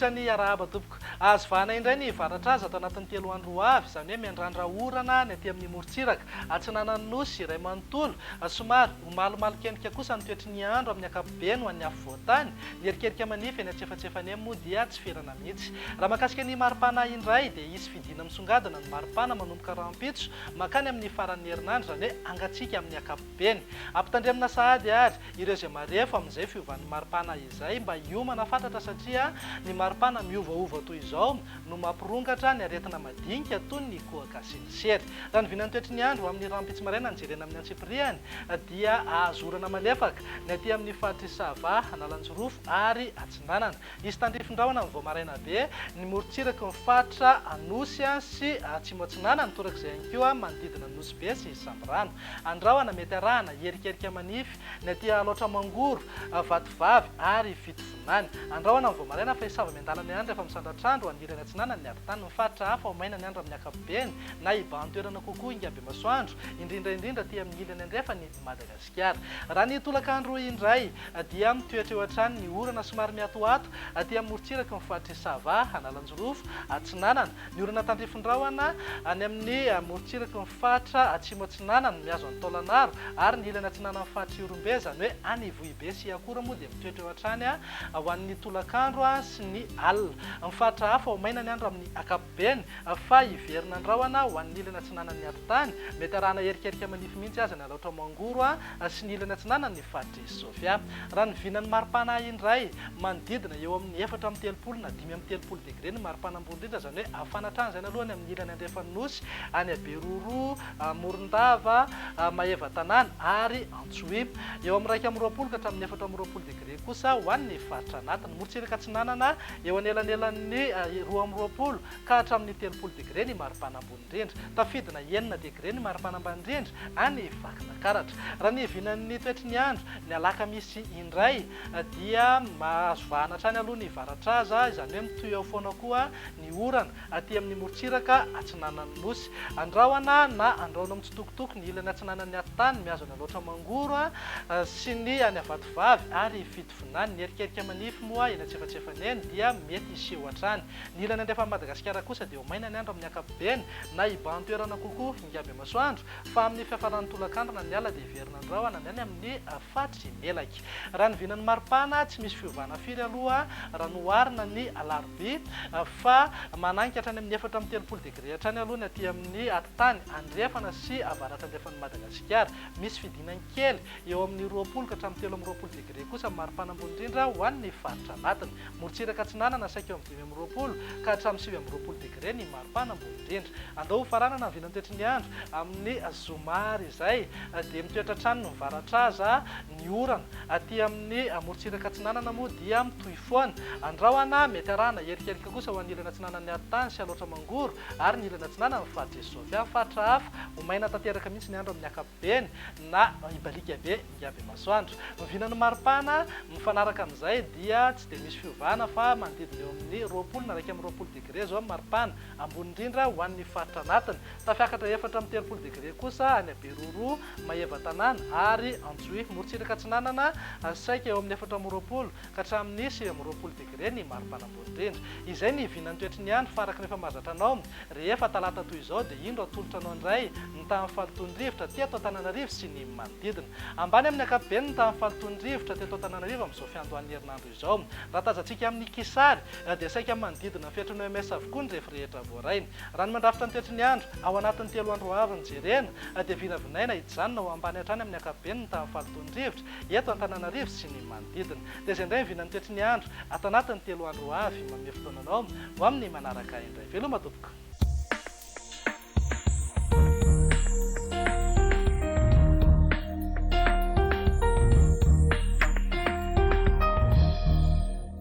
Mandritra ny arahaba tompoko. Azo vahana indray ny varatra azy atao anatin'ny 3 andro avy, izany hoe miandrandra orana ny aty amin'ny morontsiraka. Atsinanan'ny nosy iray manontolo, somary malomalo kenika kosa ny toetry ny andro amin'ny ankapobeny ho an'ny afo voatany. Ny erikerika manify eny antsefatsefany eny moa dia tsy ferana mihitsy. Raha mahakasika ny maripana indray dia isy fidina misongadina ny maripana manomboka rahampitso makany amin'ny faran'ny herinandro, izany hoe angatsika amin'ny ankapobeny. Ampitandremina sahady ary ireo izay marefo amin'izay fiovan'ny maripana izay mba hiomana fantatra satria ny maripana miovaova toy izao no mampirongatra ny aretina madinika toy ny kohaka sy ny sery. Raha ny vinan'ny toetry ny andro amin'ny rahampitso maraina jerena amin'ny antsipiriany dia azorana malefaka ny aty amin'ny Fatrisava, Analanjorofo ary Atsinanana. Isy tandrifin-drahona amin'ny Voamaraina be ny morontsiraka mifatra Anosy sy Atsimo Atsinanana torak'izay ihany koa manodidina Nosy be sy Samborano. Andrahona mety arahana erikerika manify ny aty Alaotra Mangoro, Vatovavy ary Fitofonany. Andrahona amin'ny Voamaraina fa hisava miandala ny andro efa misandratr'andro anilany Atsinanana ny arditany mifatra hafa ho maina ny andro amin'ny ankapobeny na ibahan-toerana kokoa ingabe masoandro indrindra aty amin'ny ilany andrefany Madagasikara. Raha ny tolakandro indray dia mitoetra eo hatrany ny orana somary miatoato aty amin'ny morontsiraka ny Fatrisava, Analanjorofo, Atsinanana. Ny orana tandrifin-drahona any amin'ny morontsiraka ny fatra Atsimo Atsinanana miazo any Taolagnaro ary ny ilany Atsinanana ny fatra Orombe, izany hoe any Ivohibe sy Akora moa dia mitoetra eo hatrany ho an'ny tolakandro sy ny alina. Ny fatra hafa ho maina ny andro amin'ny ankapobeny fa hiverina andrahona ho an'ny ilany Atsinanana ny arditany, mety arahana erikerika manify mihitsy azy ny Alaotra Mangoro sy ny ilany Atsinanana ny Fatry Sofia. Raha ny vinan'ny maripana indray manodidina eo amin'ny 4 na 5 degré ny maripana ambony indrindra, izany hoe afanatran'ny izany alohany amin'ny ilany andrefan'ny Nosy, any Beroro, Morondava, Mahevatanana ary Antsohibo. Eo amin'ny 120 ka hatramin'ny 420 degré kosa ho an'ny faritra anatiny. Morontsiraka Atsinanana eo anelanelan'ny 20 ka hatramin'ny 30 degré ny maripana ambony indrindra, tafidina 9 degré ny maripana ambany indrindra any Vakinankaratra. Raha ny vinan'ny toetry ny andro ny alakamisy indray dia mahazo vahana hatrany aloha ny varatraza, izany hoe mitoy ao foana koa ny orana aty amin'ny morontsiraka Atsinanan'ny Nosy. Andrahona na andrahona mitsitokotoko ny ilany Atsinanan'ny arditany miazo ny Alaotra Mangoro sy ny any Vatovavy ary Fitofonany. Ny erikerika manify moa eny antsefatsefany eny dia mety hiseho hatrany. Ny ilany andrefan'ny Madagasikara kosa dia ho maina ny andro amin'ny ankapobeny na ibahan-toerana kokoa ingabe masoandro, fa amin'ny fiafaran'ny tolakandro na ny ala dia hiverina andrahona ny any amin'ny Fatry Melaky. Raha ny vinan'ny maripana tsy misy fiovana firy aloha raha noharina ny alarobia fa mananky hatrany amin'ny 4 degré hatrany aloha ny aty amin'ny arditany andrefana sy avaratra andrefan'ny Madagasikara. Misy fidinany kely eo amin'ny 20 ka hatramin'ny 20 degré kosa maripana ambony indrindra ho an'ny faritra anatiny. Morontsiraka Atsinanana saika eo amin'ny 20 ka hatramin'ny 20 degré ny maripana ambony indrindra. Andao faranana ny vinan'ny toetry ny andro amin'ny Zomary izay dia mitoetra hatrany ny varatraza ny orana aty amin'ny morontsiraka Atsinanana moa dia mitohy foana. Andrahona mety arahana erikerika kosa ho an'ny ilany Atsinanan'ny arditany sy Alaotra Mangoro ary ny ilany Atsinanana ny Fatry Sofia. Fatra hafa ho maina tanteraka mihitsy ny andro amin'ny ankapobeny na ibalika be ingabe masoandro. Ny vinan'ny maripana mifanaraka amin'izay dia tsy dia misy fiovana fa manodidina eo amin'ny 20 na 20 degré zao maripana ambony indrindra ho an'ny faritra anatiny. Tafiakatra 4 degré kosa any Beroro, Mahevatanana ary Antsohibo. Morontsiraka Atsinanana saika eo amin'ny 4 ka hatramin'ny 20 degré ny maripana ambony indrindra. Izay ny vinan'ny toetry ny andro faraka rehefa mahazatra anao rehefa talata toy izao dia indro atolotra anao indray ny tamin'ny fahalotondrivotra teto Antananarivo sy ny manodidina. Ambany amin'ny ankapobeny ny tamin'ny fahalotondrivotra teto Antananarivo amin'izao fiandohan'ny herinandro izao. Raha tazantsika amin'ny Kisary dia saika manodidina ny fetrany OMS avokoa ny rehefa rehetra voaraina. Raha ny mandrafitra ny toetry ny andro ao anatin'ny 3 andro avy ny jerena dia vinavinaina hijanona ho ambany hatrany amin'ny ankapobeny ny tamin'ny fahalotondrivotra eto Antananarivo sy ny manodidina. Dia izay indray ny vinan'ny toetry ny andro ato anatin'ny 3 andro avy manome fotoananao ho amin'ny manaraka indray. Veloma tompoko.